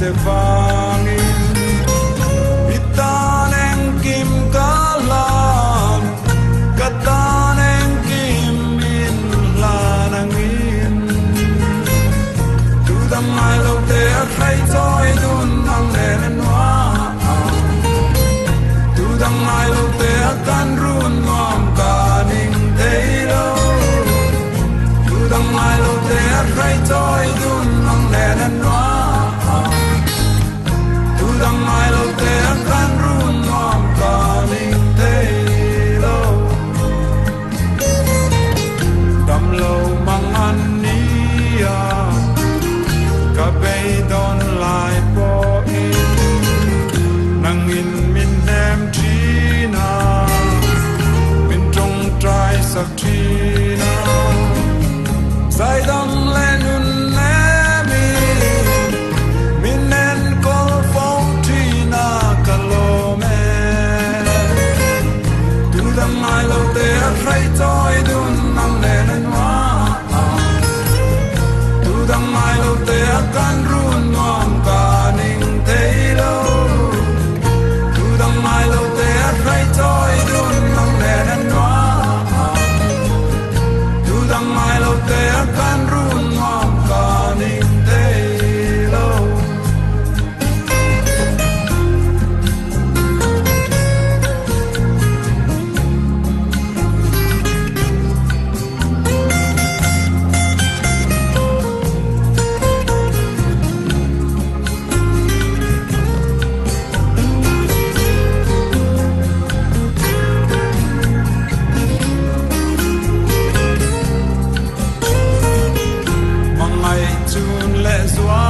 se vangin pitan en kim kalan katan en kim in lanangin tu dam mai lo te khai toi dun ang len wa tu dam mai lo te kan run ngom ka ning te lo tu dam mai lo te khai toi dun ang len wa tu dam mai lo te kan run ngom ka ning te lo dam lo mang an nia ka bay don lai po in nang in min em trina min trong trai sak trina sai dam len un le mi min en kol phong trina kalome tu dam mai lo te rai toi dun nang len an wa tu dam mai lo te kan run ngom ka ning te lo tu dam mai lo te rai toi dun nang len an wa tu dam mai lo te kan run ngom ka ning te lo mangai chun le zwa